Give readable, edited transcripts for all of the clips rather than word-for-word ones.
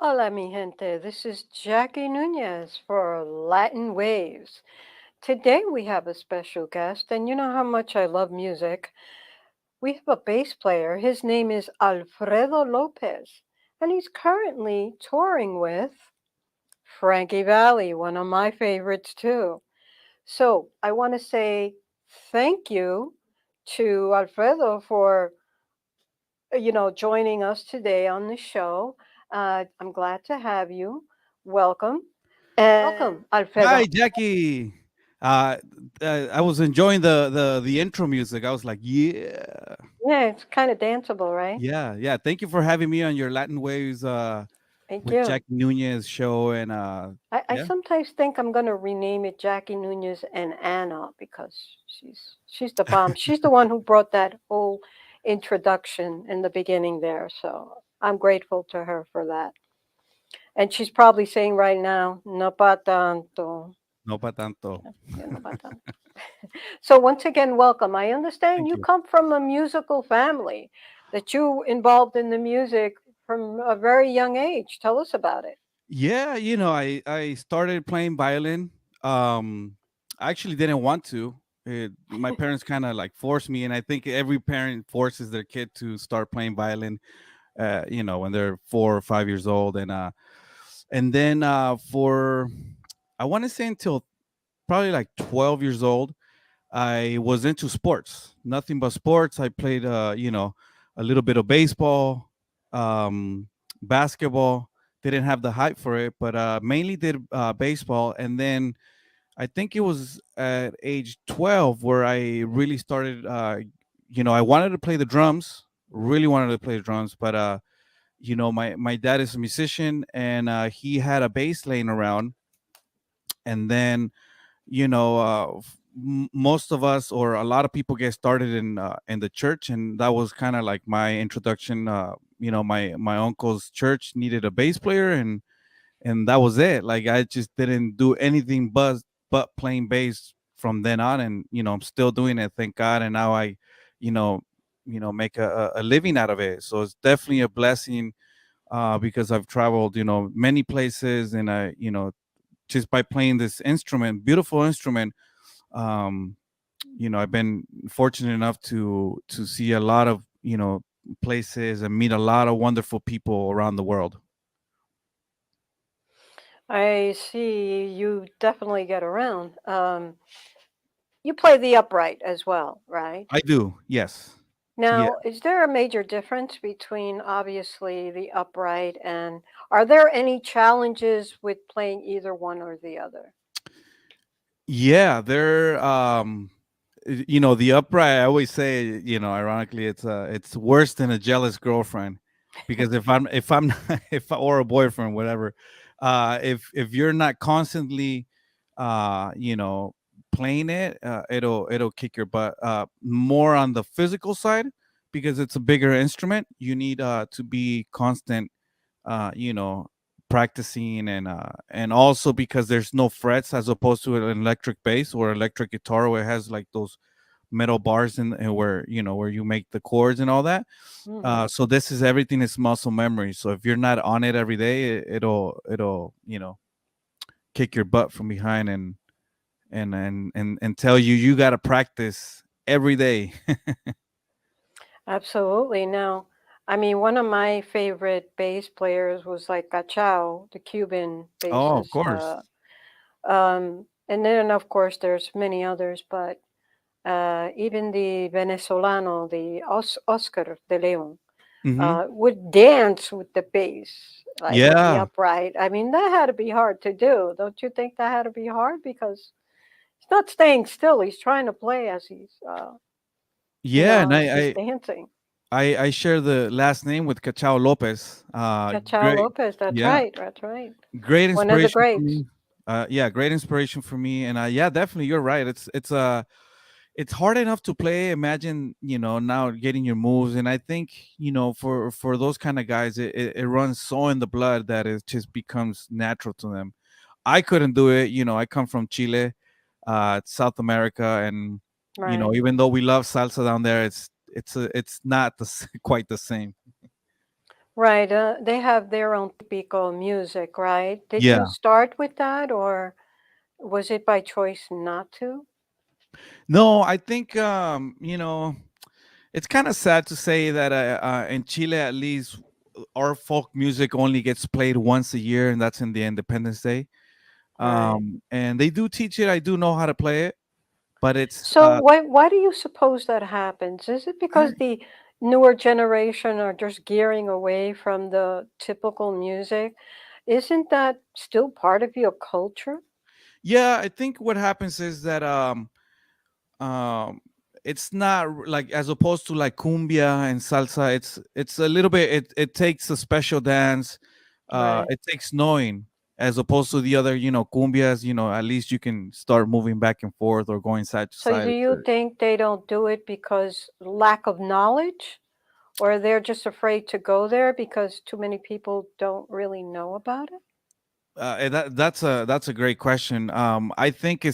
Hola, mi gente. This is Jackie Nuñez for Latin Waves. Today we have a special guest, and you know how much I love music. We have a bass player. His name is Alfredo Lopez, and he's currently touring with Frankie Valli, one of my favorites too. So I want to say thank you to Alfredo for joining us today on the show. I'm glad to have you. Welcome. And welcome, Hi, Alfredo. Jackie. Uh, I was enjoying the intro music. I was like, yeah, Yeah, it's kind of danceable, right? yeah, yeah. Thank you for having me on your Latin Waves Thank with you. Jackie Nunez show, and I yeah, sometimes think I'm going to rename it Jackie Nunez and Anna because she's the bomb. She's the one who brought that whole introduction in the beginning there. So I'm grateful to her for that. And she's probably saying right now, no pa tanto. no pa tanto. Yeah, no pa tanto. So once again, welcome. I understand Thank you you. come from a musical family, that you involved in the music from a very young age. Tell us about it. Yeah, I started playing violin. I actually didn't want to. My parents kind of like forced me, and I think every parent forces their kid to start playing violin. When they're 4 or 5 years old, and then for I want to say until probably like 12 years old, I was into sports, nothing but sports. I played, a little bit of baseball, um, basketball. Didn't have the height for it, but mainly did baseball. And then I think it was at age 12 where I really started. I wanted to play the drums, really wanted to play the drums, but my dad is a musician, and he had a bass laying around. And then most of us, or a lot of people, get started in the church, and that was kind of like my introduction. My uncle's church needed a bass player, and that was it. Like, I just didn't do anything but playing bass from then on, and I'm still doing it, thank God. And now I you know make a living out of it, so it's definitely a blessing, because I've traveled, many places, and I just by playing this instrument, beautiful instrument. um I've been fortunate enough to see a lot of places and meet a lot of wonderful people around the world. I see you definitely get around. You play the upright as well, right? I do, yes. Yeah. Now, is there a major difference between obviously the upright and are there any challenges with playing either one or the other? Yeah, they're the upright. I always say, ironically, it's worse than a jealous girlfriend, because if I'm if or a boyfriend, whatever, if you're not constantly uh you know playing it, it'll kick your butt. More on the physical side, because it's a bigger instrument. You need to be constant, uh you know practicing, and also because there's no frets, as opposed to an electric bass or electric guitar, where it has like those metal bars where where you make the chords and all that. Hmm. So this is everything is muscle memory. So if you're not on it every day, it'll kick your butt from behind, and tell you got to practice every day. Absolutely. Now, I mean, one of my favorite bass players was like Cachao, the Cuban Oh, of bassist. course. And then, of course, there's many others, but even the Venezolano, the Oscar de Leon, Hmm. would dance with the bass, like with the Yeah. upright. I mean, that had to be hard to do. Don't you think that had to be hard? Because he's not staying still. He's trying to play as Yeah, and as he's dancing. I share the last name with Cachao Lopez. Cachao Great, Lopez, that's yeah, right, that's right. great One of the inspiration for greats. me. Yeah, great inspiration for me, and yeah, definitely, you're right. It's hard enough to play. Imagine, now getting your moves, and I think, for those kind of guys, it runs so in the blood that it just becomes natural to them. I couldn't do it. I come from Chile, South America, and Right. even though we love salsa down there, it's not quite the same. Right. They have their own typical music, right? Did you Yeah. start with that, or was it by choice not to? No, I think it's kind of sad to say that in Chile, at least, our folk music only gets played once a year, and that's in the Independence Day. Right. And they do teach it. I do know how to play it, but it's So why do you suppose that happens? Is it I, because the newer generation are just gearing away from the typical music? Isn't that still part of your culture? yeah, I think what happens is that um it's not like, as opposed to like cumbia and salsa, it's a little bit, it takes a special dance, Right. it takes knowing, as opposed to the other, cumbias, at least you can start moving back and forth or going side to So do side. you think they don't do it because lack of knowledge, or they're just afraid to go there because too many people don't really know about it? That's a great question. I think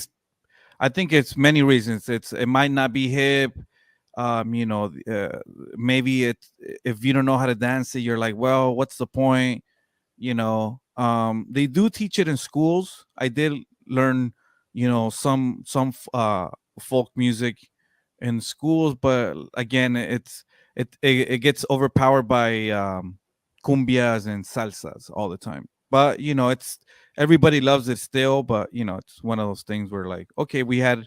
it's many reasons. It might not be hip. Maybe if you don't know how to dance it, you're like, well, what's the point? They do teach it in schools. I did learn, some folk music in schools, but again, it gets overpowered by cumbias and salsas all the time. But it's everybody loves it still. But it's one of those things where, like, okay, we had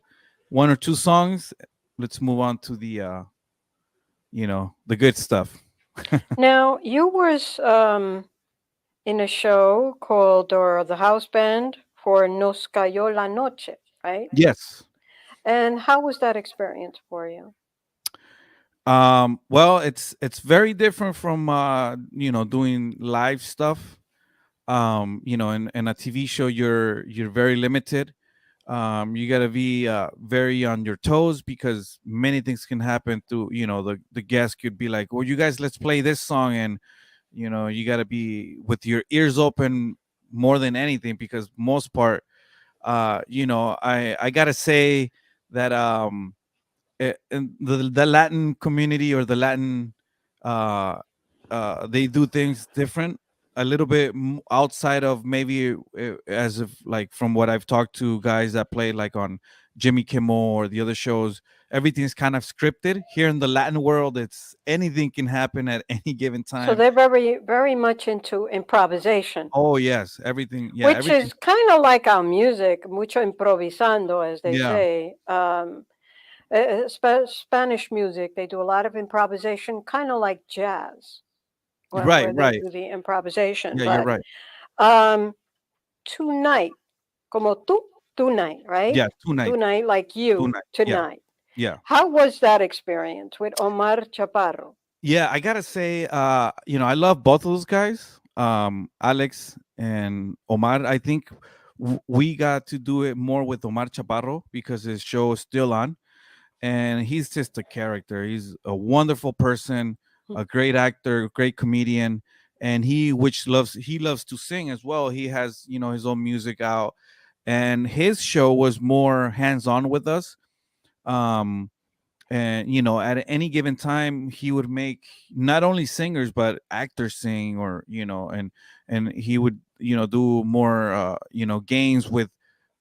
one or two songs, let's move on to the good stuff. Now, you was in a show called or the house band for Nos Cayó la Noche, right? Yes. And how was that experience for you? Well, it's very different from doing live stuff. In a TV show, you're very limited. You got to be very on your toes, because many things can happen. To the guest could be like, well, you guys, let's play this song. And you got to be with your ears open more than anything, because most part, I gotta say that in the Latin community, or the Latin, uh, they do things different, a little bit outside of, maybe, as if, like, from what I've talked to guys that play like on Jimmy Kimmel or the other shows, everything's kind of scripted. Here in the Latin world, it's anything can happen at any given So time. they're very, very much into improvisation, Oh yes, everything. Yeah, which everything. is kind of like our music, mucho improvisando, as they Yeah, say. Spanish music, they do a lot of improvisation, kind of like jazz, right, where they right. do the improvisation. Yeah, you're But right. um, tonight, como tú, tonight, right? Yeah, tonight, Tonight, like you, tonight. Yeah, tonight. yeah. How was that experience with Omar Chaparro? Yeah, I gotta say, I love both of those guys, Alex and Omar. I think we got to do it more with Omar Chaparro, because his show is still on, and he's just a character. He's a wonderful person, a great actor, great comedian, and he loves to sing as well. He has his own music out, and his show was more hands on with us. Um, and at any given time, he would make not only singers but actors sing, or and he would do more games with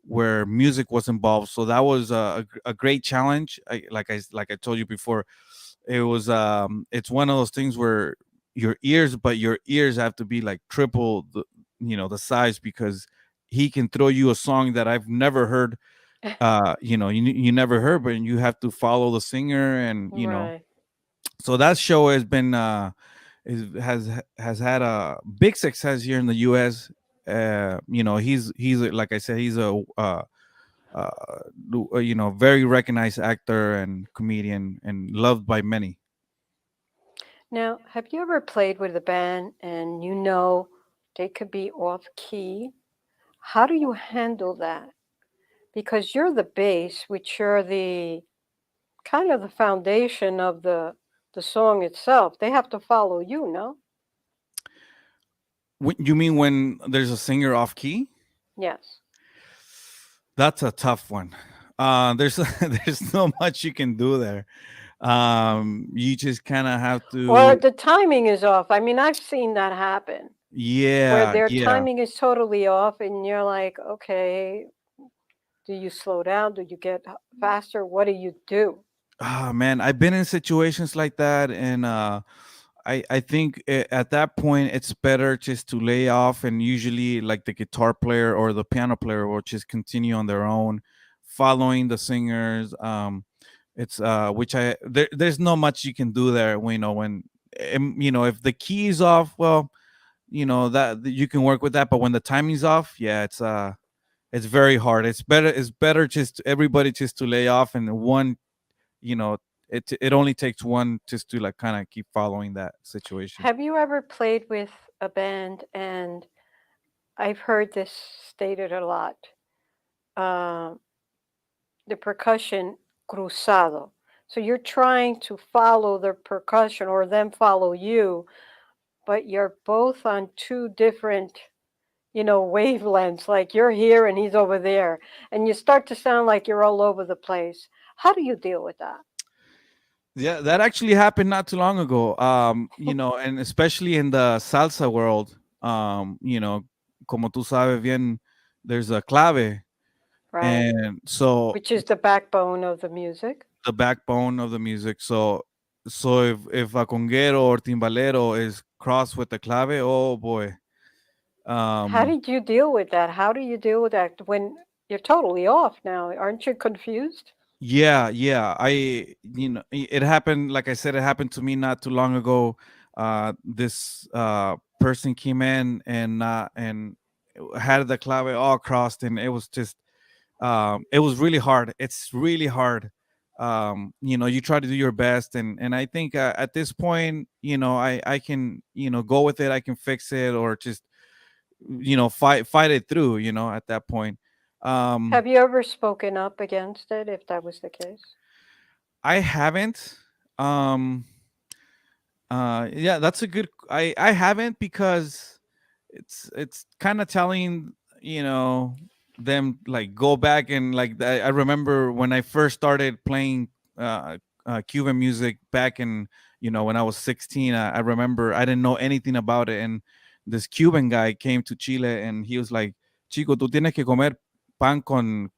where music was involved. So that was a great challenge. Like I told you before, it's one of those things where your ears have to be like triple the size, because he can throw you a song that I've never heard, you never heard, but you have to follow the singer. And Right. so that show has been has had a big success here in the US. He's like I said, he's uh very recognized actor and comedian, and loved by many. Now, have you ever played with a band and you know they could be off key? How do you handle that? Because you're the bass, which you're the kind of the foundation of the song itself. They have to follow you, no? You mean when there's a singer off key? Yes. That's a tough one. There's there's not much you can do there. You just kind of have Or to. the timing is off. I mean, I've seen that happen where Yeah, their yeah. timing is totally off, and you're like, okay, do you slow down? Do you get faster? What do you do? Ah, man, I've been in situations like that, and I think at that point it's better just to lay off, and usually like the guitar player or the piano player will just continue on their own, following the singers. It's which there's not much you can do there. When if the key is off, well, that you can work with that, but when the timing's off, yeah, it's very hard. It's better just everybody just to lay off, and one you know it only takes one just to like kind of keep following that situation. Have you ever played with a band? And I've heard this stated a lot. Uh, the percussion cruzado. So you're trying to follow the percussion or them follow you, but you're both on two different, wavelengths. Like you're here and he's over there, and you start to sound like you're all over the place. How do you deal with that? Yeah, that actually happened not too long ago. And especially in the salsa world, como tú sabes bien, there's a clave, Right? and so Which is the backbone of the music. the backbone of the music. So if a conguero or timbalero is crossed with the clave, oh boy. How um did you deal with that? How do you deal with that when you're totally off now? Aren't you confused? Yeah, yeah. It happened. Like I said, it happened to me not too long ago. This person came in and had the clave all crossed, and it was really hard. It's really hard. You try to do your best, and I think at this point, I can go with it. I can fix it, or just fight it through. At that point. Um, Have you ever spoken up against it if that was the case? I haven't. Um, yeah, that's a good. I haven't, because it's kind of telling them, like, go back, and like I remember when I first started playing Cuban music back in when I was 16. I remember I didn't know anything about it, and this Cuban guy came to Chile, and he was like, "Chico, tú tienes que comer pan con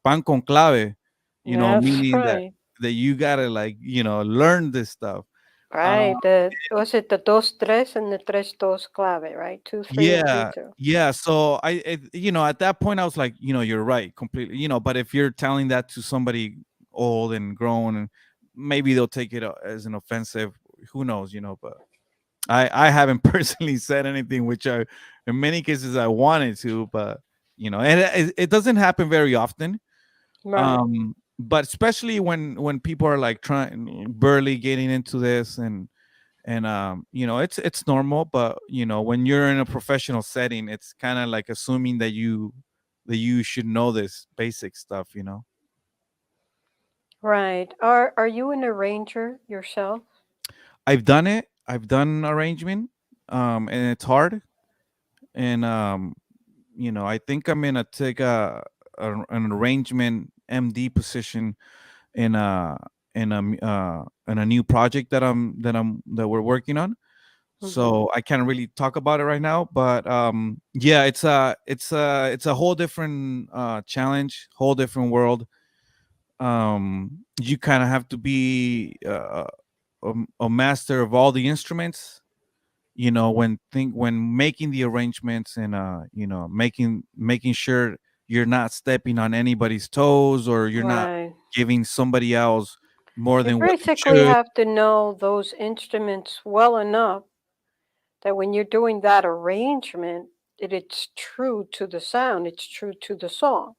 clave," That's meaning that right. you gotta, like, learn this stuff. Uh, Right. The was it the dos tres and the tres dos clave, right? 2 3 and 3 Yeah, 2. yeah. So at that point, I was like, you're right, completely. But if you're telling that to somebody old and grown, and maybe they'll take it as an offensive. Who knows? But I haven't personally said anything, which in many cases I wanted to, but and it doesn't happen very often. Right. But especially when people are like trying barely getting into this, and it's normal, but when you're in a professional setting, it's kind of like assuming that you should know this basic stuff. Right. Are you an arranger yourself? I've done arrangement, and it's hard, and I think I'm gonna take an arrangement MD position in a in a new project that we're working on. Hmm. So I can't really talk about it right now, but yeah, it's a whole different challenge, whole different world. You kind of have to be a master of all the instruments, when making the arrangements, and making sure you're not stepping on anybody's toes, or you're not Right. giving somebody else more You than what you basically should. have to know those instruments well enough that when you're doing that arrangement, it's true to the sound, it's true to the song,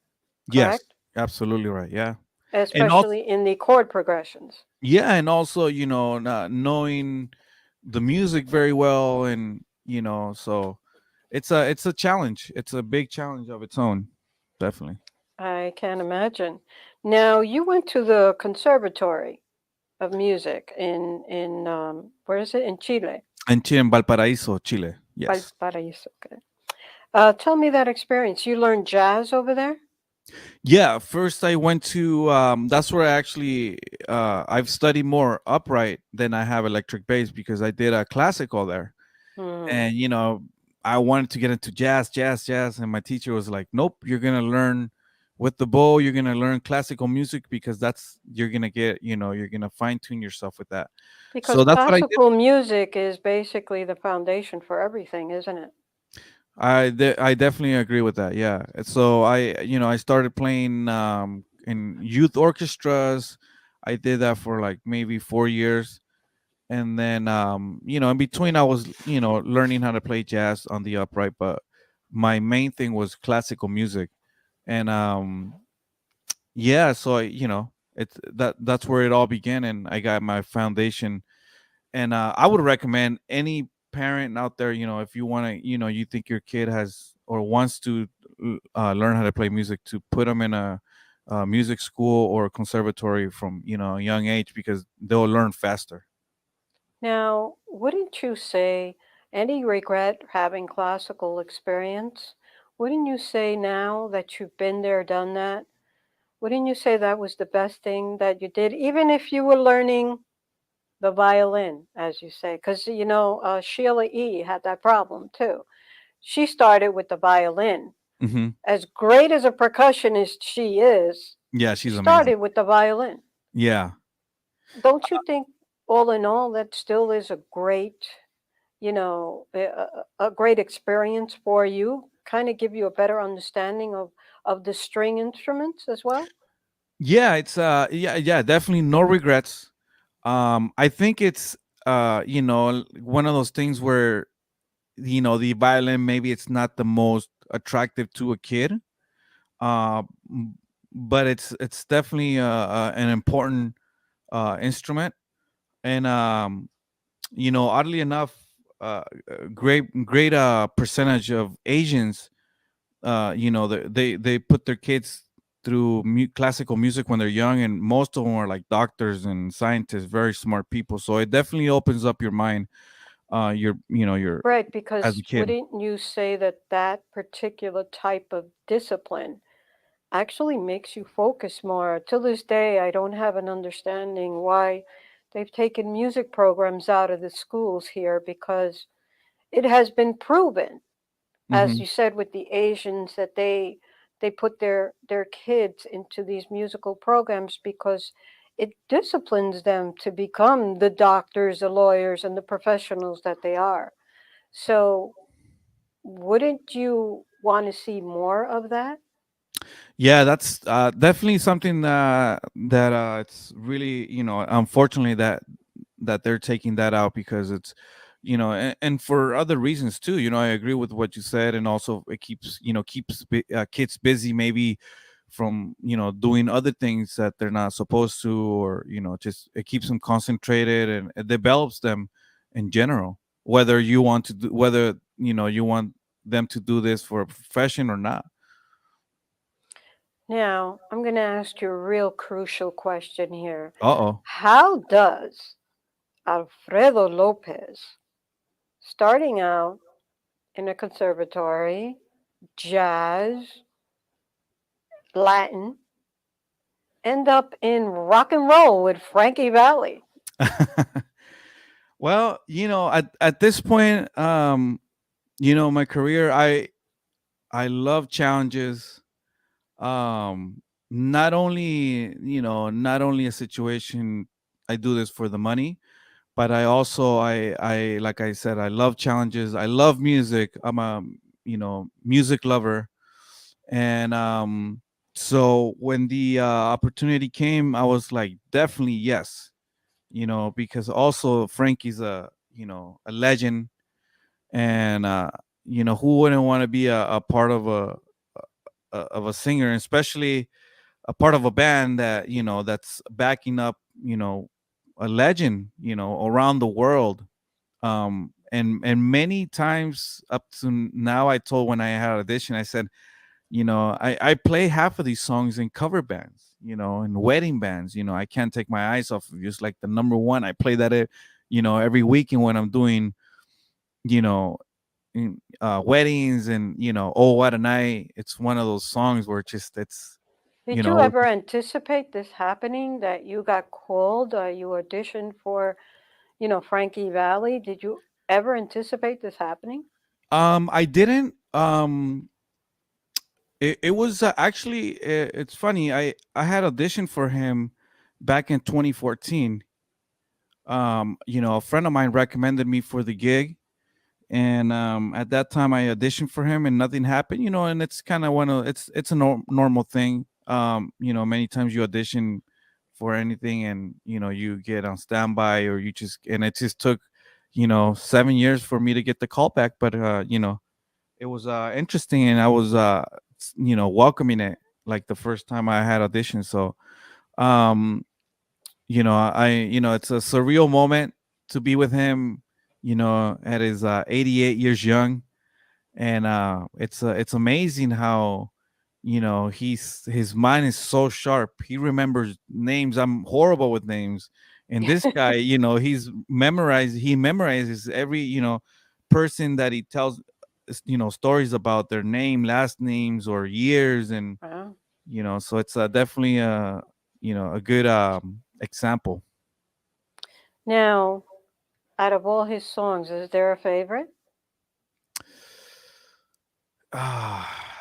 Yes, correct? absolutely right. Yeah. And also, Especially in the chord progressions. yeah, and also, knowing the music very well, and so it's a challenge. It's a big challenge of its own, definitely. I can imagine. Now, you went to the Conservatory of Music in where is it? In Chile, And in Valparaiso, Chile. Yes. Valparaíso. Okay. Tell me that experience. You learned jazz over there? Yeah, first I went to that's where I actually I've studied more upright than I have electric bass because I did a classical there. Hmm. And I wanted to get into jazz, and my teacher was like, "Nope, you're going to learn with the bow, you're going to learn classical music because that's you're going to get, you're going to fine tune yourself with that." Because So that's what I did. classical music is basically the foundation for everything, isn't it? I definitely agree with that. Yeah. So I started playing in youth orchestras. I did that for like maybe 4 years. And then in between I was, learning how to play jazz on the upright, but my main thing was classical music. And yeah, so that's where it all began, and I got my foundation. And I would recommend any parent out there, if you want to, you think your kid has or wants to learn how to play music, to put them in a music school or conservatory from a young age, because they'll learn faster. Now, wouldn't you say any regret having classical experience? Wouldn't you say now that you've been there, done that? Wouldn't you say that was the best thing that you did, even if you were learning the violin, as you say? Because, Sheila E. had that problem too. She started with the violin. Hmm. As great as a percussionist she is, Yeah, she she's amazing. started with the violin. Yeah. Don't you think, all in all, that still is a great, a great experience for you? Kind of give you a better understanding of the string instruments as well? Yeah, it's yeah, definitely no regrets. I think it's one of those things where the violin, maybe it's not the most attractive to a kid, m- but it's definitely an important instrument. And oddly enough, a great percentage of Asians, they put their kids through classical music when they're young, and most of them are like doctors and scientists, very smart people. So it definitely opens up your mind, your Right, as because a kid. wouldn't you say that that particular type of discipline actually makes you focus more? Till this day, I don't have an understanding why they've taken music programs out of the schools here, because it has been proven, as Hmm. you said with the Asians, that they put their kids into these musical programs because it disciplines them to become the doctors, the lawyers, and the professionals that they are. So, wouldn't you want to see more of that? Yeah, that's definitely something that it's really, unfortunately, that they're taking that out, because it's, and for other reasons too. I agree with what you said, and also it keeps kids busy, maybe from doing other things that they're not supposed to, or just it keeps them concentrated, and it develops them in general, whether you want to do, whether you want them to do this for a profession or not. Now, I'm going to ask you a real crucial question here. Uh-oh. How does Alfredo Lopez, starting out in a conservatory, jazz, Latin, end up in rock and roll with Frankie Valli? Well, at this point, my career, I love challenges. Not only a situation, I do this for the money, but I also, I like I said, I love challenges. I love music. I'm a, music lover. And so when the opportunity came, I was like, definitely yes, because also Frankie's a legend. And who wouldn't want to be a part of a singer, especially a part of a band that that's backing up, a legend, around the world. And many times up to now, I told, when I had audition, I said, I play half of these songs in cover bands, in wedding bands. I can't take my eyes off of you. It's like the number one. I play that every weekend when I'm doing, you know weddings, and oh what a night. It's one of those songs where it's you Did you know ever anticipate this happening, that you got called, you auditioned for, Frankie Valli? Did you ever anticipate this happening? I didn't. It was actually, it's funny. I had auditioned for him back in 2014. A friend of mine recommended me for the gig, and at that time I auditioned for him, and nothing happened. And it's kind of it's a normal thing. Many times you audition for anything, and you get on standby, or you just and it just took 7 years for me to get the call back. But it was interesting, and I was welcoming it like the first time I had auditioned. So um it's a surreal moment to be with him, at his 88 years young. And it's amazing how his mind is so sharp. He remembers names. I'm horrible with names, and this guy, he memorizes every person that he tells stories about, their name, last names, or years. And Wow. so it's definitely a good example. Now, out of all his songs, is there a favorite?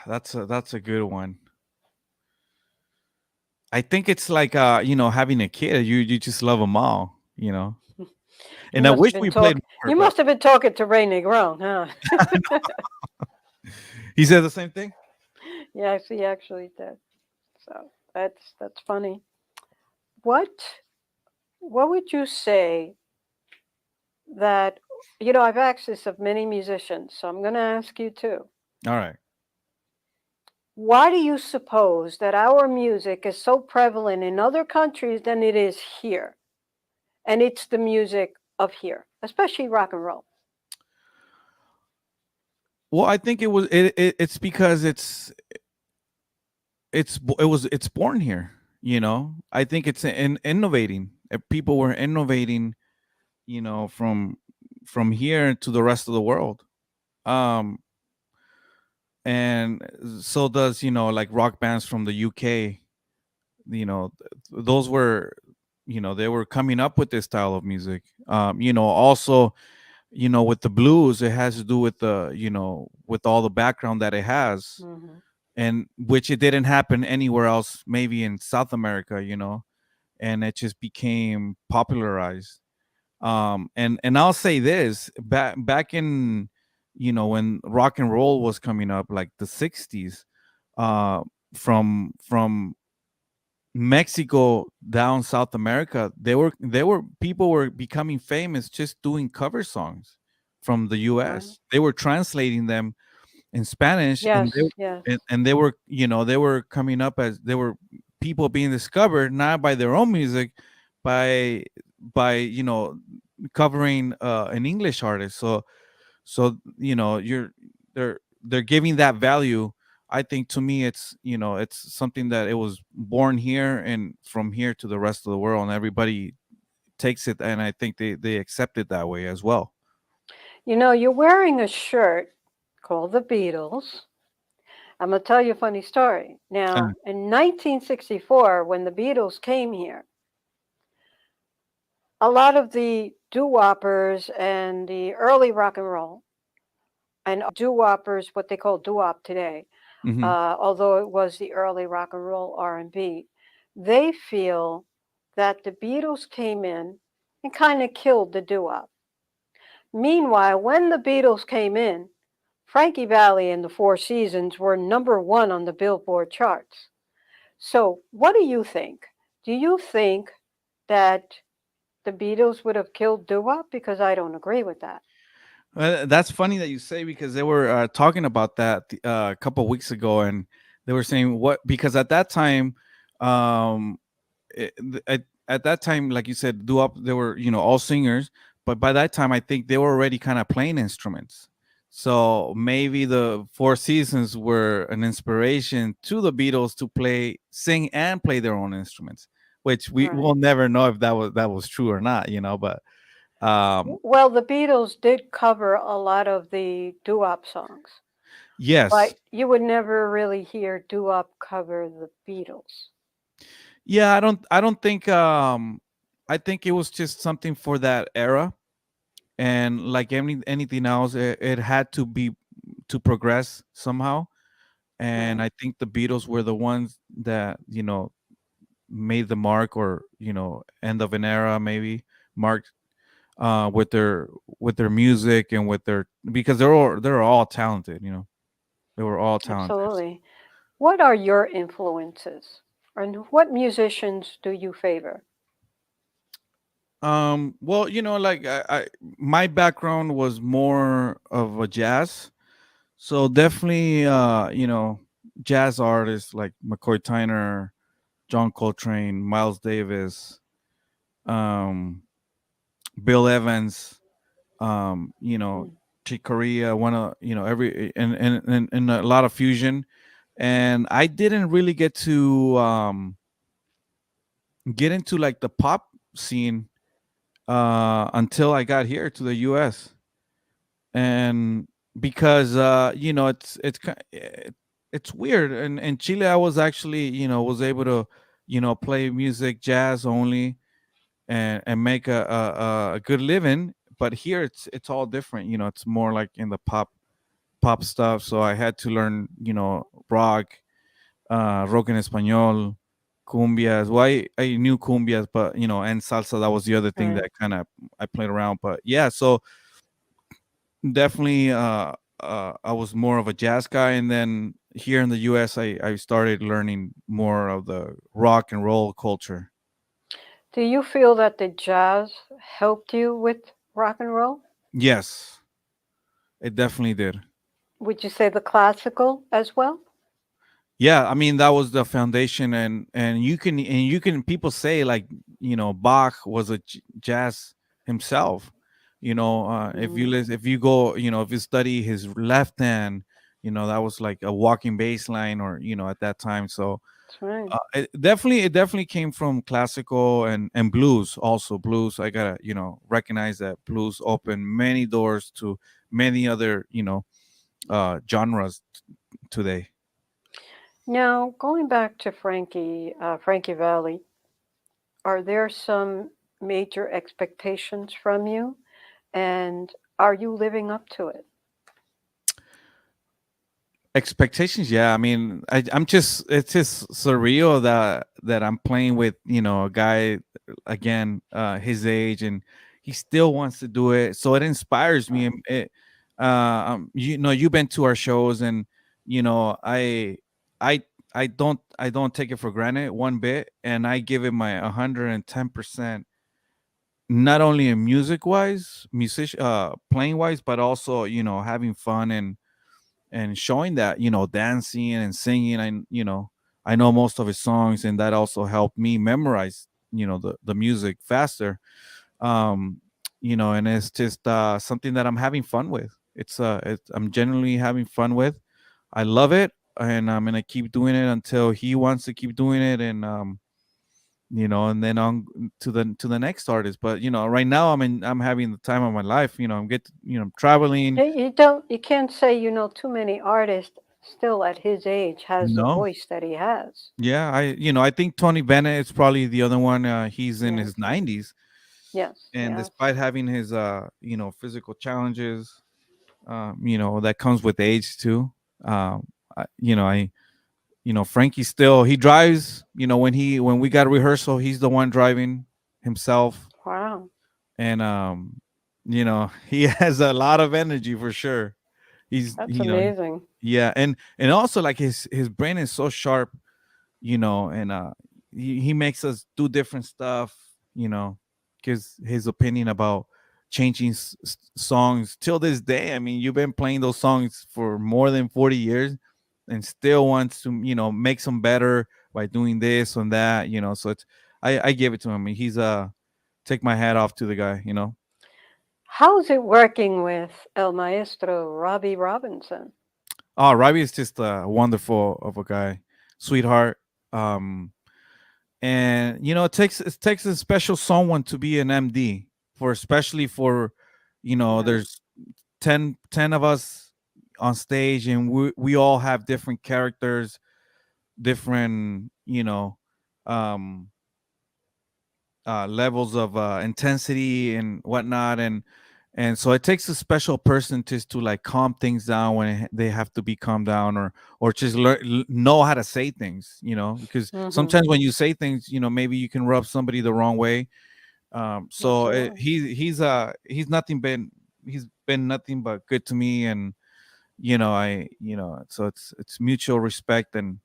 That's a good one. I think it's like having a kid. You just love them all. You And I must have wish been we played talk. more, You but must have been talking to Ray Negron, huh? he said the same thing. Yes, he actually did. So that's funny. What would you say that I've asked this of many musicians, so I'm going to ask you too. All right. Why do you suppose that our music is so prevalent in other countries than it is here? And it's the music of here, especially rock and roll. Well, I think it's because it's born here. I think it's innovating. People were innovating, from here to the rest of the world. Um, and so does like rock bands from the UK. Those were, they were coming up with this style of music. Also, with the blues, it has to do with with all the background that it has, Hmm. and which it didn't happen anywhere else, maybe in South America. And it just became popularized. And I'll say this, back in when rock and roll was coming up, like the 60s, uh from Mexico down South America, they were people were becoming famous just doing cover songs from the Right. US. They were translating them in Spanish, and Yes, yes. they were they were coming up as they were people being discovered, not by their own music, by covering an English artist. So they're giving that value. I think, to me, it's something that it was born here, and from here to the rest of the world, and everybody takes it, and I think they accept it that way as well. You're wearing a shirt called The Beatles. I'm going to tell you a funny story. Uh, Now, in 1964, when the Beatles came here, a lot of the doo-woppers and the early rock and roll, and doo-woppers, what they call doo-wop today, mhm. although it was the early rock and roll R&B, they feel that the Beatles came in and kind of killed the doo-wop. Meanwhile, when the Beatles came in, Frankie Valli and the Four Seasons were number one on the Billboard charts. So, what do you think? Do you think that the Beatles would have killed doo-wop? Because I don't agree with that. That's funny that you say, because they were talking about that a couple weeks ago, and they were saying what, because at that time, um, at that time, like you said, do up, they were all singers, but by that time, I think they were already kind of playing instruments. So maybe the Four Seasons were an inspiration to the Beatles to sing and play their own instruments, which we Right. will never know if that was true or not. But Um, Well, the Beatles did cover a lot of the doo-wop songs, yes, but you would never really hear doo-wop cover the Beatles. yeah, I don't think I think it was just something for that era, and like anything else, it had to be to progress somehow. And Right. I think the Beatles were the ones that made the mark, or end of an era maybe marked with their music and with their, because they're all talented. They were all talented. Absolutely. What are your influences? And what musicians do you favor? Well, like my background was more of a jazz, so definitely jazz artists like McCoy Tyner, John Coltrane, Miles Davis, um Bill Evans, Mm. Chick Corea, one of every and a lot of fusion. And I didn't really get into like the pop scene until I got here to the US. And because it's weird. And in Chile I was actually was able to play music, jazz only, and make a good living. But here it's all different. It's more like in the pop stuff. So I had to learn rock, rock en español, cumbias. Well, I knew cumbias, but and salsa. That was the other thing Right. that kind of I played around. But yeah, so definitely I was more of a jazz guy. And then here in the US I started learning more of the rock and roll culture. Do you feel that the jazz helped you with rock and roll? Yes, it definitely did. Would you say the classical as well? Yeah, I mean that was the foundation. And you can people say like Bach was a jazz himself. If you Mm, if you go, if you study his left hand, that was like a walking bass line, or at that time. So that's right. it definitely came from classical and blues. Also blues, I gotta recognize that blues opened many doors to many other genres today. Now, going back to Frankie Valli, are there some major expectations from you? And are you living up to it? Expectations, yeah. I mean, I'm just it's just surreal that I'm playing with a guy again, his age, and he still wants to do it. So it inspires me. Right. And you've been to our shows, and I I don't take it for granted one bit, and I give it my 110%. Not only in playing wise, but also having fun and showing that dancing and singing. I know most of his songs, and that also helped me memorize the music faster. um and it's just something that I'm having fun with. I'm genuinely having fun with. I love it, and I'm gonna keep doing it until he wants to keep doing it. And then on to the next artist. But right now I'm having the time of my life. I'm traveling. You can't say you know too many artists still at his age has the No. voice that he has. Yeah, I think Tony Bennett is probably the other one. He's in Yes, his 90s, yes, and yes. despite having his physical challenges, that comes with age too. I Frankie still he drives. When we got rehearsal, he's the one driving himself. Wow, And he has a lot of energy for sure. He's that's amazing. yeah. And also like his brain is so sharp. And he makes us do different stuff. Gives his opinion about changing songs till this day. I mean, you've been playing those songs for more than 40 years, and still wants to make some better by doing this and that. So I give it to him. I mean, he's take my hat off to the guy. How's it working with El Maestro Robbie Robinson? Oh, Robbie is just wonderful of a guy, sweetheart. um and it takes a special someone to be an MD for especially for, Right. there's 10 of us on stage, and we all have different characters, different, um levels of intensity and whatnot, and so it takes a special person just to like calm things down when they have to be calmed down, or just know how to say things, because Mm-hmm. sometimes when you say things, maybe you can rub somebody the wrong way. So Absolutely. he's nothing been he's been nothing but good to me, and so it's mutual respect, and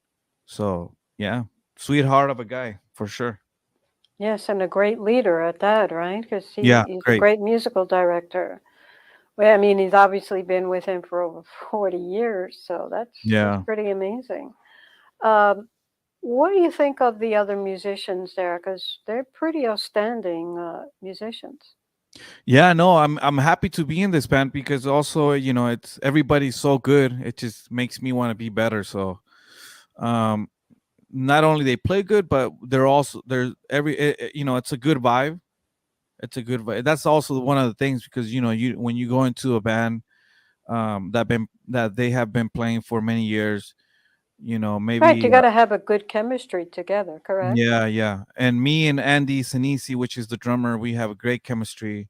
so yeah, sweetheart of a guy for sure. Yes, and a great leader at that, right? Because Yeah, he's a great. great musical director. Well, I mean, he's obviously been with him for over 40 years, so that's Yeah. pretty amazing. Um, what do you think of the other musicians there? Because they're pretty outstanding musicians. Yeah, no, I'm happy to be in this band because also, it's everybody's so good. It just makes me want to be better. So, um, not only they play good, but they're it's a good vibe. It's a good vibe. That's also one of the things because you when you go into a band, that they have been playing for many years, Right, you maybe got to have a good chemistry together, correct? yeah, yeah. And me and Andy Sinisi, which is the drummer, we have a great chemistry.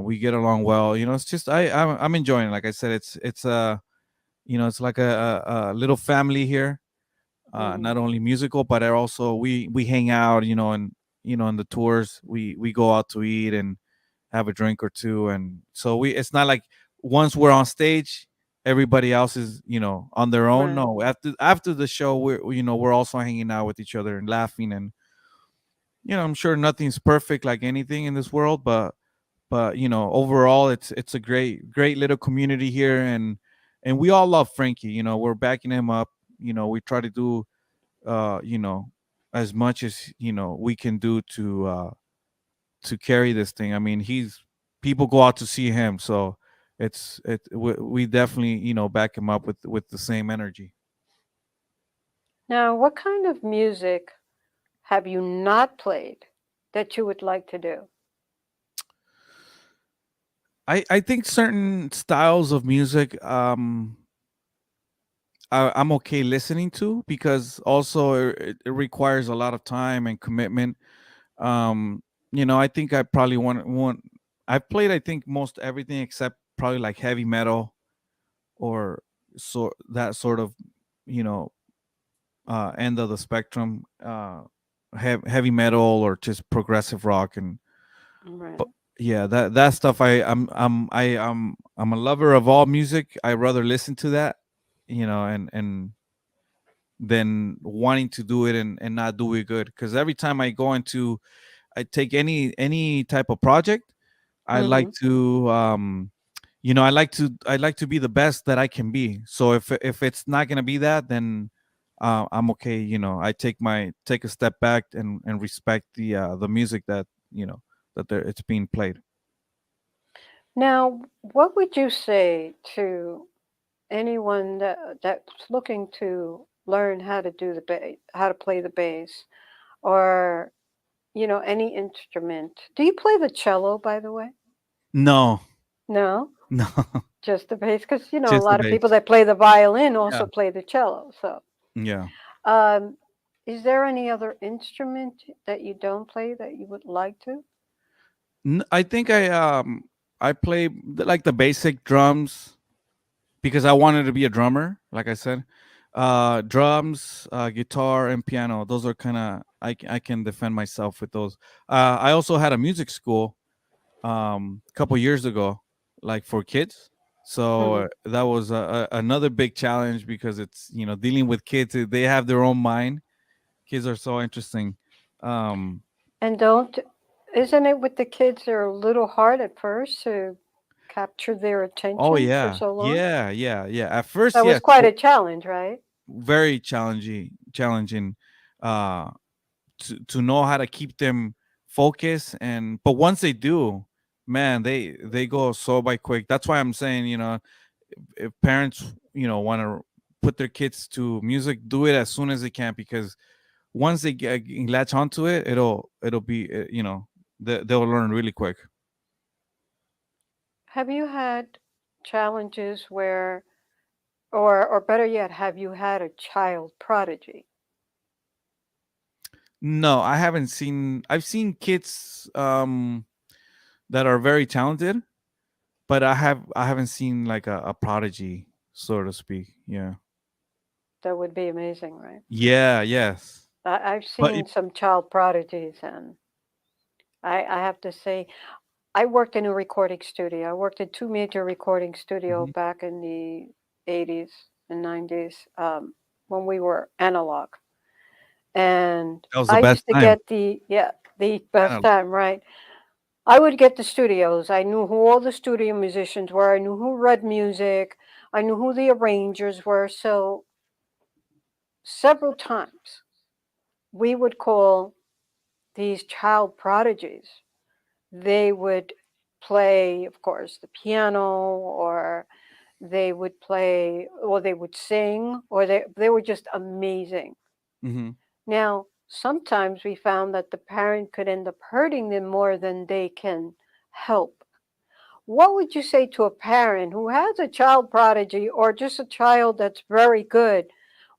We get along well. It's just I'm enjoying it. Like I said, it's like a little family here. Mm, Not only musical, but also we hang out. And on the tours we go out to eat and have a drink or two, and so it's not like once we're on stage, everybody else is on their own. right. No, after the show, we're also hanging out with each other and laughing, and I'm sure nothing's perfect like anything in this world, but overall it's a great little community here, and we all love Frankie. We're backing him up. We try to do uh you know as much as we can do to carry this thing. I mean, he's people go out to see him, so we definitely back him up with the same energy. Now, what kind of music have you not played that you would like to do? I think certain styles of music, I'm okay listening to, because also it requires a lot of time and commitment. Um, I think I probably want I've played, I think, most everything except probably like heavy metal, or that sort of you know end of the spectrum. Heavy metal or just progressive rock, and but Right. yeah, that stuff, I'm a lover of all music. I rather listen to that, and than wanting to do it and not do it good. Because every time I take any type of project, I like Mm-hmm. to I like to be the best that I can be. So if it's not gonna be that, then I'm okay. I take a step back and respect the music that it's being played. Now, what would you say to anyone that's looking to learn how to do the bass, how to play the bass, or any instrument? Do you play the cello, by the way? No, No, no, just the bass, because a just the lot of people bass. that play the violin Yeah, also play the cello. So, yeah. um, is there any other instrument that you don't play that you would like to? I think I play like the basic drums because I wanted to be a drummer. Like I said, drums, guitar, and piano. Those are kind of I can defend myself with those. I also had a music school a couple years ago, like for kids. So Hmm. that was another big challenge because it's dealing with kids. They have their own mind. Kids are so interesting. Um, And don't, isn't it with the kids, they're a little hard at first to capture their oh attention for yeah, so long? yeah, yeah, yeah. At first, That was yes, quite a challenge, right? very challenging. Uh, to know how to keep them focused, and but once they do, man, they go so by quick. That's why I'm saying, if parents want to put their kids to music, do it as soon as they can, because once they latch onto it, it'll be they'll learn really quick. Have you had challenges where, or better yet, have you had a child prodigy? No, I haven't seen. I've seen kids that are very talented, but I haven't seen like a prodigy, so to speak. Yeah. That would be amazing, right? Yeah. Yes. I've But seen some child prodigies, and I have to say, I worked in a recording studio. I worked in two major recording studio Mhm. back in the 80s and 90s, when we were analog. And That was the I best used to time. get the I best don't. time, right? I would get the studios. I knew who all the studio musicians were. I knew who read music. I knew who the arrangers were. So several times we would call these child prodigies. They would play, of course, the piano, or they would play, or they would sing, or they were just amazing. Hmm. Now, sometimes we found that the parent could end up hurting them more than they can help. What would you say to a parent who has a child prodigy or just a child that's very good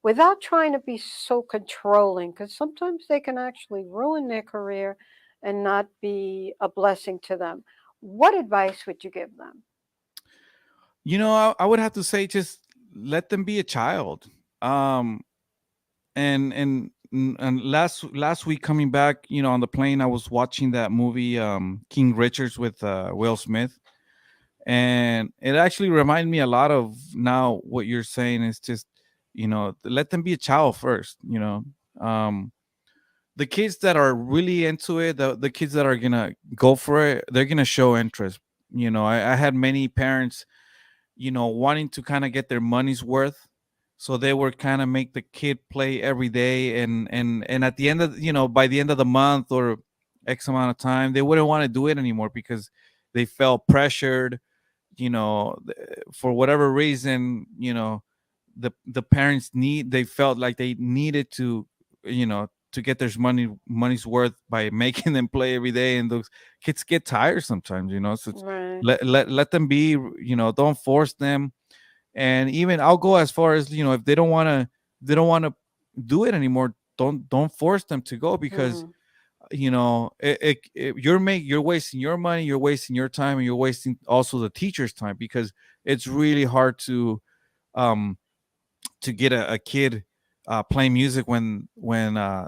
without trying to be so controlling? Because sometimes they can actually ruin their career and not be a blessing to them. What advice would you give them? I would have to say just let them be a child. Um, and last week coming back, on the plane, I was watching that movie, King Richards with Will Smith, and it actually reminded me a lot of now what you're saying is just let them be a child first. Um, the kids that are really into it, the kids that are gonna go for it, they're gonna show interest. I had many parents wanting to kind of get their money's worth. So they were kind of make the kid play every day, and at the end of by the end of the month or X amount of time, they wouldn't want to do it anymore because they felt pressured. For whatever reason, the parents they felt like they needed to, to get their money's worth by making them play every day, and those kids get tired sometimes. So it's, Right. let them be. Don't force them. And even I'll go as far as, if they don't want to do it anymore, don't force them to go, because Hmm. you're wasting your money, you're wasting your time, and you're wasting also the teacher's time, because it's really hard um to get a kid playing music when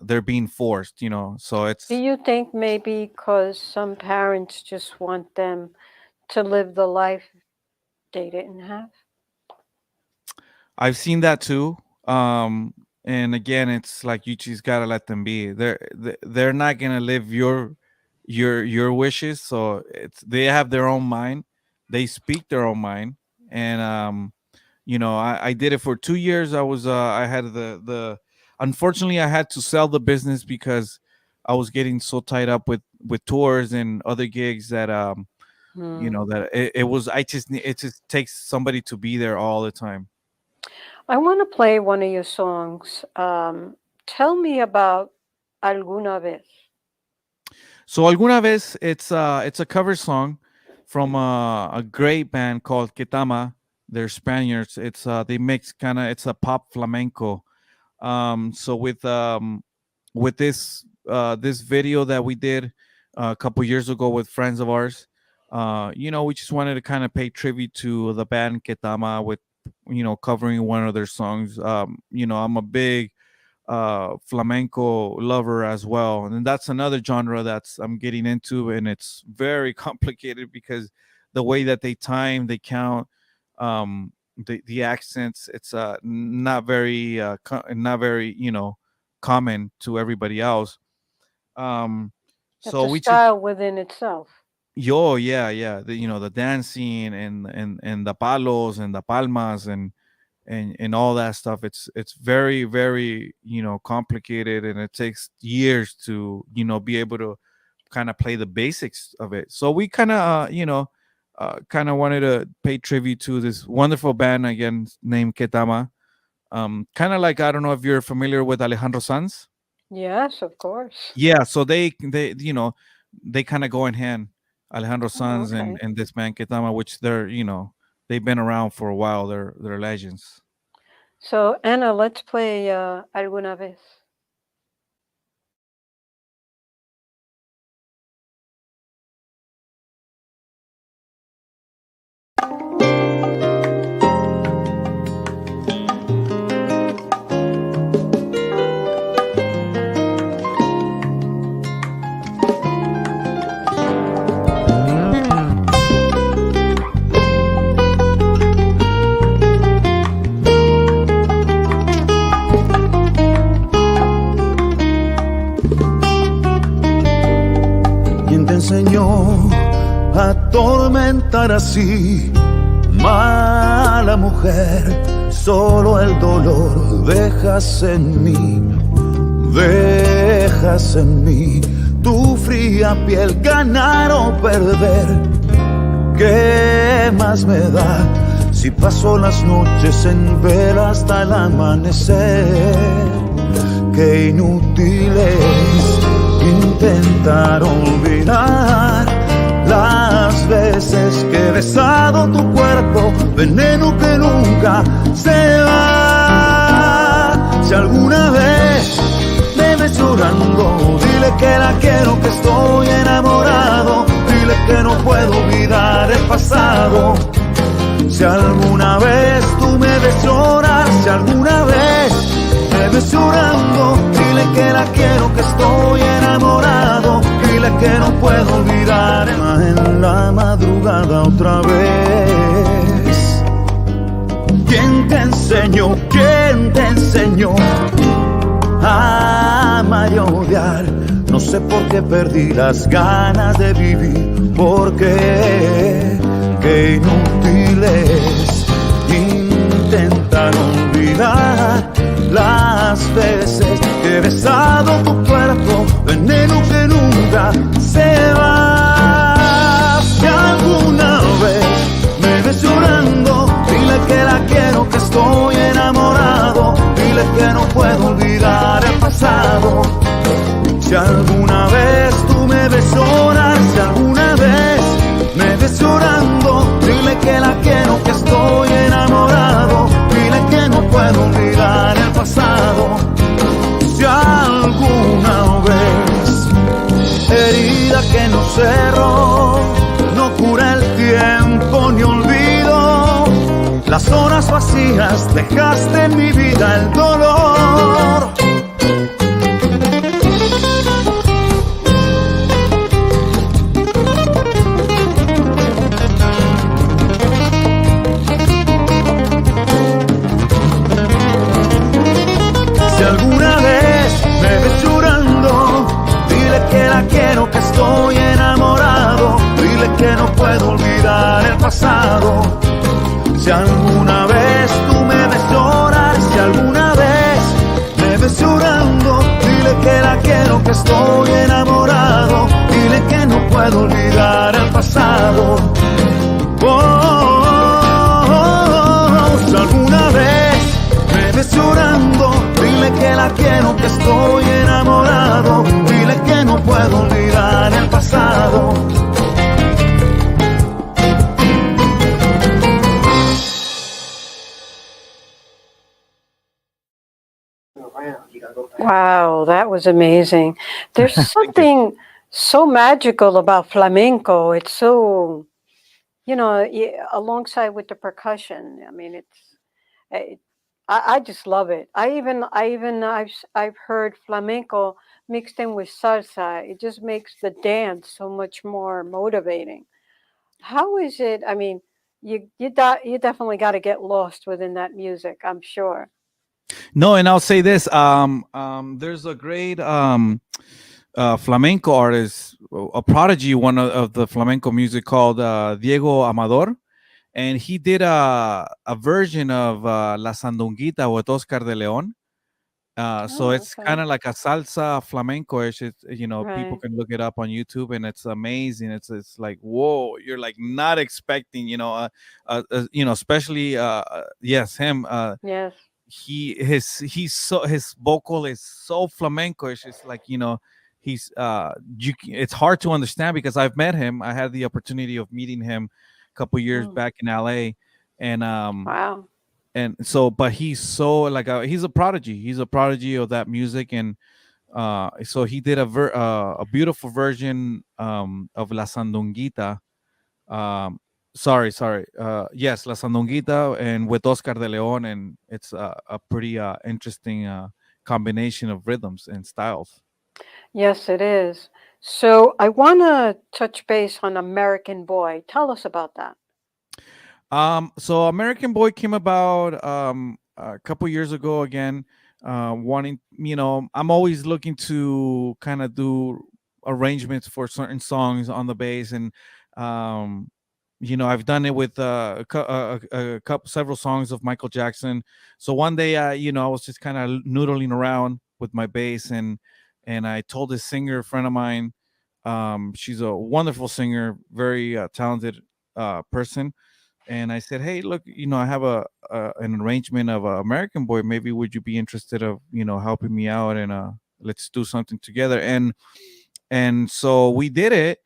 they're being forced, so Do it's. you think maybe because some parents just want them to live the life they didn't have? I've seen that too. And again, it's like you just gotta let them be. They're not gonna live your wishes. So they have their own mind. They speak their own mind. And I did it for 2 years. I had the unfortunately I had to sell the business because I was getting so tied up with tours and other gigs that Hmm. that it was it just takes somebody to be there all the time. I want to play one of your songs. Tell me about Alguna Vez. So alguna vez, it's a cover song from a great band called Ketama. They're Spaniards. They mix kind of, it's a pop flamenco. So with this video that we did a couple years ago with friends of ours, we just wanted to kind of pay tribute to the band Ketama with covering one of their songs. I'm a big flamenco lover as well, and that's another genre that's I'm getting into, and it's very complicated because the way that they time, they count, the accents, it's not very common to everybody else. um It's so a we just. style within itself. Yo, yeah, the dancing and the palos and the palmas and all that stuff. It's very, very complicated, and it takes years to be able to kind of play the basics of it. So we kind of kind of wanted to pay tribute to this wonderful band again named Ketama. Kind of like, I don't know if you're familiar with Alejandro Sanz. Yes, of course. Yeah, so they kind of go in hand. Alejandro Oh, Sanz okay. and this band Ketama, which they're they've been around for a while. They're legends. So, Anna, let's play Alguna vez. ¿Quién te enseñó a atormentar así? Mala mujer, solo el dolor dejas en mí tu fría piel, ganar o perder. ¿Qué más me da si paso las noches en vela hasta el amanecer? Qué inútil es intentar olvidar las veces que he besado tu cuerpo, veneno que nunca se va. Si alguna vez me ves llorando, dile que la quiero, que estoy enamorado. Dile que no puedo olvidar el pasado. Si alguna vez tú me ves llorar, si alguna vez me ves llorando, dile que la quiero, que estoy enamorado. Dile que no puedo olvidar en la madrugada otra vez. ¿Quién te enseñó? ¿Quién te enseñó a amar y a odiar? No sé por qué perdí las ganas de vivir. ¿Por qué? Qué inútil es intentar olvidar las veces que he besado tu cuerpo, veneno que nunca se va. Si alguna vez me ves llorando, dile que la quiero, que estoy enamorado. Dile que no puedo olvidar el pasado. Si alguna vez tú me ves llorar, si alguna vez me ves llorando, dile que la quiero, que estoy enamorado. Dile que no puedo olvidar el pasado. Si alguna vez, herida que no cerró, no cura el tiempo ni olvido, las horas vacías dejaste en mi vida el dolor. Si alguna vez me ves llorando, dile que la quiero, que estoy enamorado. Dile que no puedo olvidar el pasado. Si alguna vez tú me ves llorar, si alguna vez me ves llorando, dile que la quiero, que estoy enamorado. Dile que no puedo olvidar el pasado. Si alguna vez me ves llorando, dile que la quiero, que estoy enamorado. Dile que no puedo olvidar el pasado. Wow, that was amazing. There's Thank you. something so magical about flamenco. It's so, alongside with the percussion. I mean, it, I just love it. I've heard flamenco mixed in with salsa. It just makes the dance so much more motivating. How is it? I mean, you definitely got to get lost within that music, I'm sure. No, and I'll say this. There's a great flamenco artist, a prodigy, one of the flamenco music called Diego Amador, and he did a version of La Sandunguita with Oscar de Leon. So Oh, it's kind okay. of like a salsa flamenco-ish. It's, people Right. can look it up on YouTube, and it's amazing. It's like whoa, you're like not expecting, especially yes, him. Yes. He's so his vocal is so flamenco-ish. It's like he's it's hard to understand because I've met him. I had the opportunity of meeting him a couple years Mm. back in LA, and Wow. so but he's so like he's a prodigy. He's a prodigy of that music, and so he did a beautiful version of La Sandunguita. um sorry, yes, La Sandunguita, and with Oscar de Leon, and it's a pretty interesting combination of rhythms and styles. Yes, it is. So I want to touch base on American Boy. Tell us about that. So American Boy came about a couple years ago again. Wanting, I'm always looking to kind of do arrangements for certain songs on the bass, and um, I've done it with a couple several songs of Michael Jackson. So one day, I was just kind of noodling around with my bass, and I told this singer friend of mine, she's a wonderful singer, very talented person, and I said, "Hey, look, I have an arrangement of American Boy. Maybe would you be interested of helping me out, and let's do something together?" And so we did it,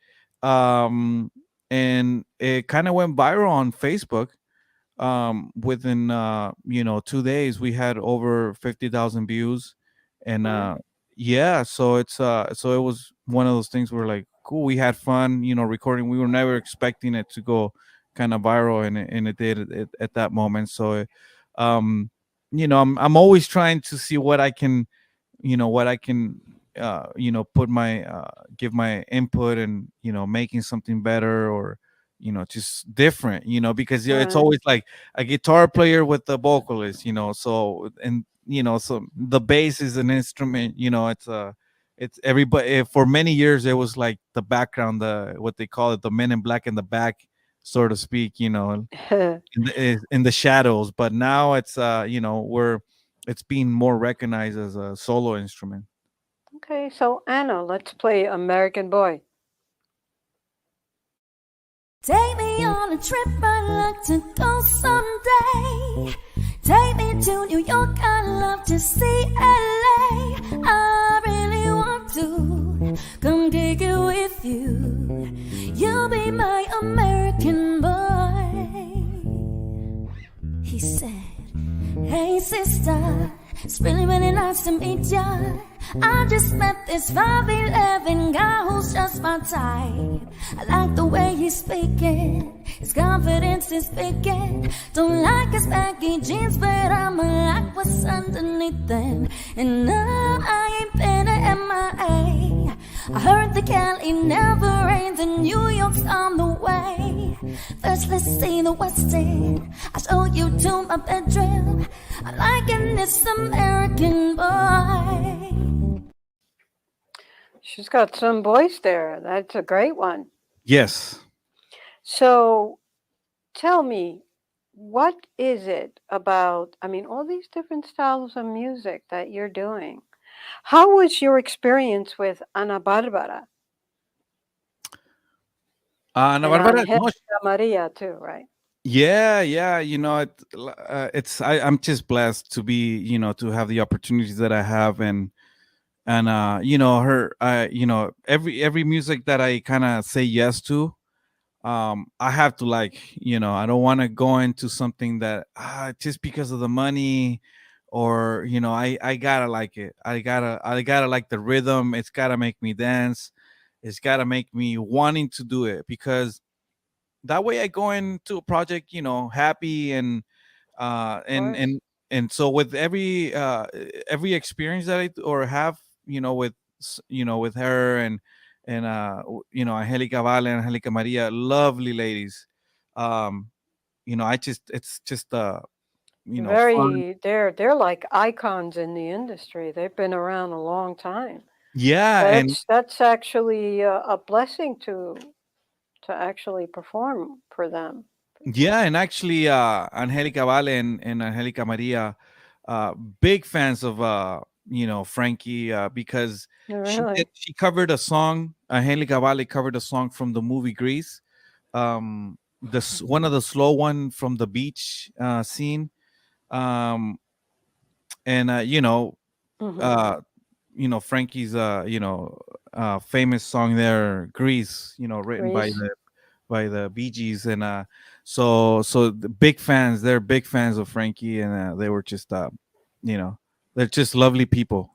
um, and it kind of went viral on Facebook. Within 2 days, we had over 50,000 views, and Wow. yeah, so it was one of those things where, like, cool, we had fun, recording. We were never expecting it to go kind of viral, and it did at that moment. So um I'm always trying to see what I can put my give my input, and making something better, or just different, because it's Right. always like a guitar player with the vocalist, so, and so the bass is an instrument, it's everybody. For many years it was like the background, the what they call it, the men in black in the back, so to speak, in the shadows. But now it's we're it's being more recognized as a solo instrument. Okay, so Anna, let's play American Boy. Take me on a trip, I'd like to go someday. Take me to New York, I'd love to see LA. I really want to come kick it with you. You'll be my American boy. He said, hey sister, it's really, really nice to meet ya. I just met this 5'11" guy who's just my type. I like the way he's speaking, his confidence is speaking. Don't like his baggy jeans, but I'ma like what's underneath them. And no, I ain't been to MIA. I heard the Cali never rains and New York's on the way. First let's see the West End, I'll show you to my bedroom. I'm liking this American boy. She's got some voice there. That's a great one. Yes. So tell me, what is it about, I mean, all these different styles of music that you're doing? How was your experience with Ana Barbara Ana and Barbara, no, Angelica Maria too, right? yeah, I'm just blessed to be, to have the opportunities that I have, and her, every music that I kind of say yes to, I have to, like, I don't want to go into something that just because of the money, or I gotta like it. I gotta like the rhythm. It's gotta make me dance. It's gotta make me wanting to do it, because that way I go into a project, happy, and uh Of and course. and and so with every experience that or have, with with her, and Angelica Vale and Angelica Maria, lovely ladies. um I just it's just fun. They're like icons in the industry. They've been around a long time. Yeah, and That's actually a blessing to actually perform for them. yeah, and actually, Angelica Vale and Angelica Maria, big fans of Frankie, because Oh, really? she covered a song. Angelica Vale covered a song from the movie Grease. One of the slow one from the beach scene. Um, and Hmm. uh, Frankie's famous song there, Grease, written by Greece. the Bee Gees. And so the big fans, they're big fans of Frankie. And they were just you know they're just lovely It's people.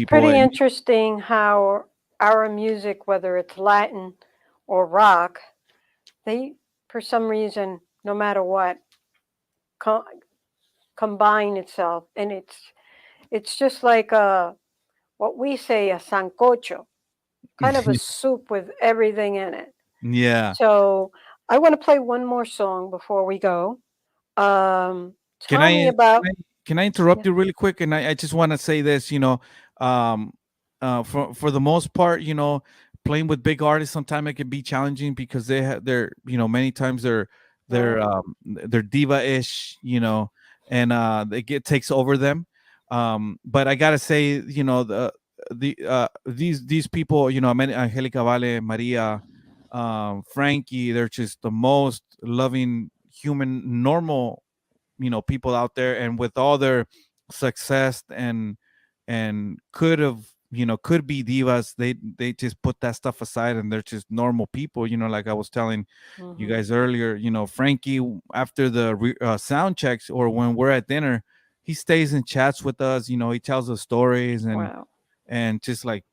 pretty And interesting how our music, whether it's Latin or rock, they, for some reason, no matter what, co- combine itself, and it's just like what we say, a sancocho, kind of a soup with everything in it. yeah. So I want to play one more song before we go. Can Tell me I about, can I yeah. interrupt you really quick? And I just want to say this, um, for the most part, playing with big artists sometimes it can be challenging because they're many times they're Right. they're diva-ish, and they get takes over them. But I gotta say, these people, Angelica Vale, Maria, Frankie, they're just the most loving human, normal people out there, and with all their success and could be divas, they just put that stuff aside and they're just normal people, like I was telling you Hmm. guys earlier. Frankie, after the sound checks or when we're at dinner, he stays and chats with us. He tells us stories, Wow. and just like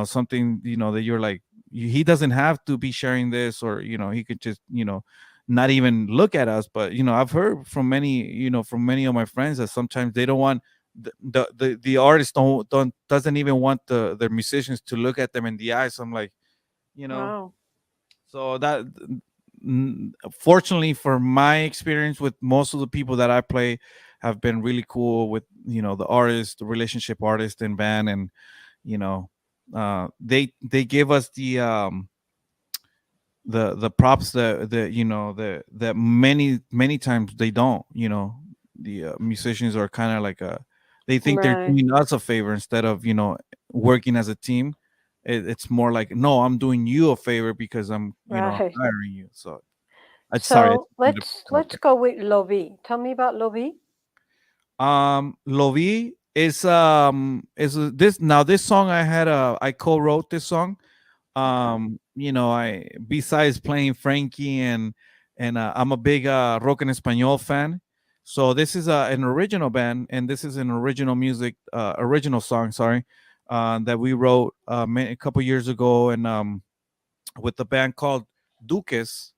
something that you're like, he doesn't have to be sharing this, or he could just not even look at us. But I've heard from many of my friends that sometimes they don't want the artist don't doesn't even want the musicians to look at them in the eyes. So I'm like, you know Wow. so that fortunately, for my experience with most of the people that I play, have been really cool with the artist, the relationship artist and band. And you know they give us the props that that many times they don't. The musicians are kind of like they think they're Right. doing us a favor instead of working as a team. It's more like, no, I'm doing you a favor because I'm Right. hiring you. So I'm sorry, I So just wanted to let's put that out let's go with Lovi. Tell me about Lovi. there. Lovi this, now this song I co-wrote this song. Okay. I, besides playing Frankie and I'm a big rock en español fan. So this is an original band, and this is an original music, original song, sorry, that we wrote a couple years ago, and with the band called Duques.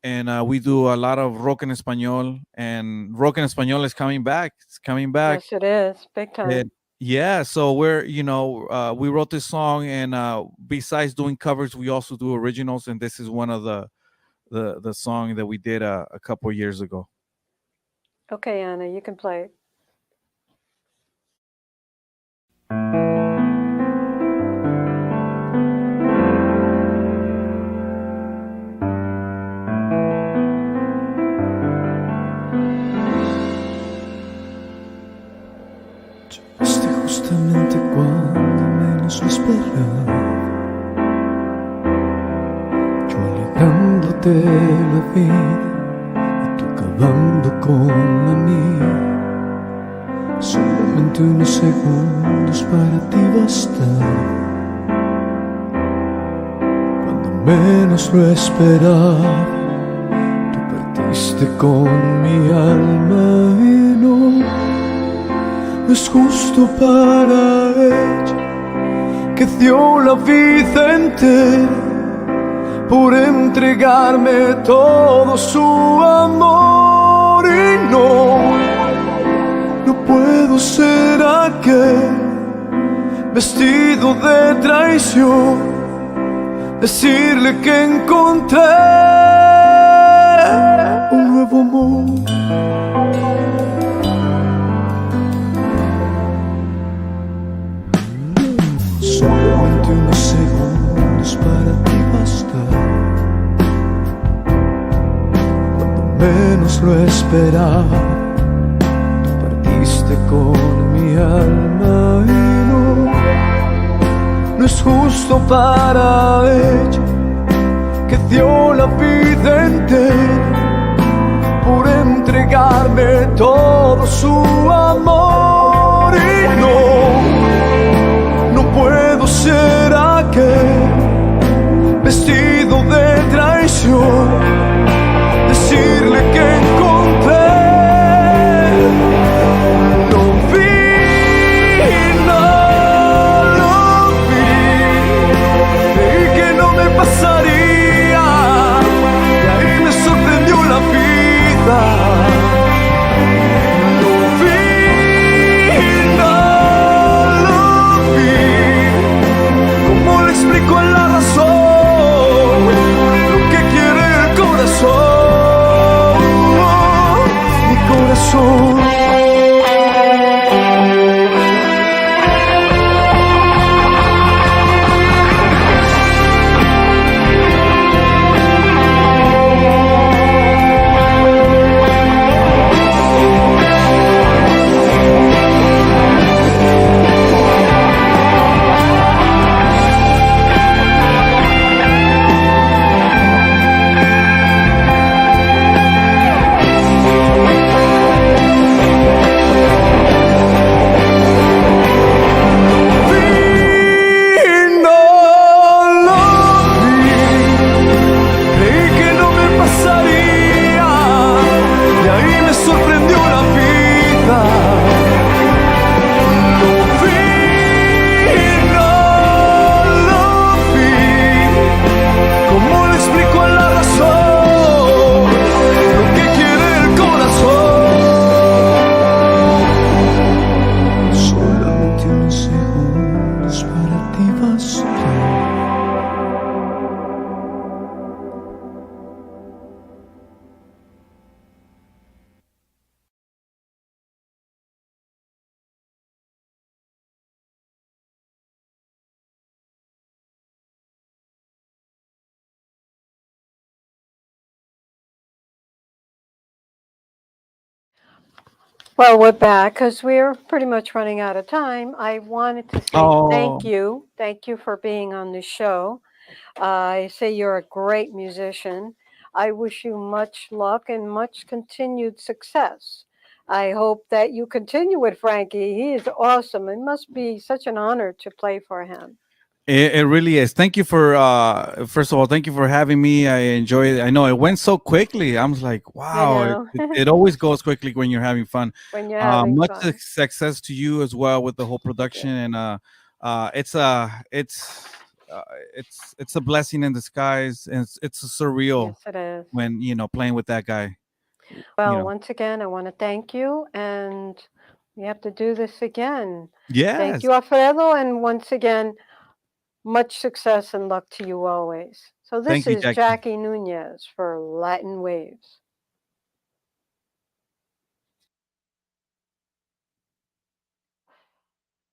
And we do a lot of rock en español, and rock en español is coming back. It's coming back. Yes, it is. Big time. And yeah, so we're we wrote this song, and besides doing covers, we also do originals, and this is one of the song that we did a couple years ago. Okay, Anna, you can play it. Llegaste justamente cuando menos lo esperaba, yo alegrándote la vida y tú acabando con la mía. Solamente unos segundos para ti bastaron, cuando menos lo esperaba, tú partiste con mi alma y no es justo para ella, que dio la vida entera por entregarme todo su amor. Y no puedo ser aquel vestido de traición, decirle que encontré un nuevo amor. Solamente unos segundos para ti bastaron, cuando menos lo esperaba, tú partiste con mi alma. Y no es justo para ella, que dio la vida entera por entregarme todo su amor. Y no puedo ser aquel vestido de traición, decirle que encontré. Lo vi, no lo vi, creí que no me pasaría, y ahí me sorprendió la vida. Lo vi, no lo vi, ¿cómo le explico la razón? Lo que quiere el corazón, mi corazón. Well, we're back because we're pretty much running out of time. I wanted to say thank Oh, you. Thank you for being on the show. I say you're a great musician. I wish you much luck and much continued success. I hope that you continue with Frankie. He is awesome. It must be such an honor to play for him. it really is. Thank you for first of all, thank you for having me. I enjoy it. I know it went so quickly. I was like, I wow, know. it always goes quickly when you're having fun. When you're having Much fun. success to you as well with the whole Thank production, you. and uh, it's a blessing in disguise, and it's surreal Yes, it is. when playing with that guy. You Well, know, once again, I want to thank you, and we have to do this again. Thank yes, you, Alfredo, and once again, much success and luck to you always. So this thank you, is Jackie. Jackie Nunez for Latin Waves.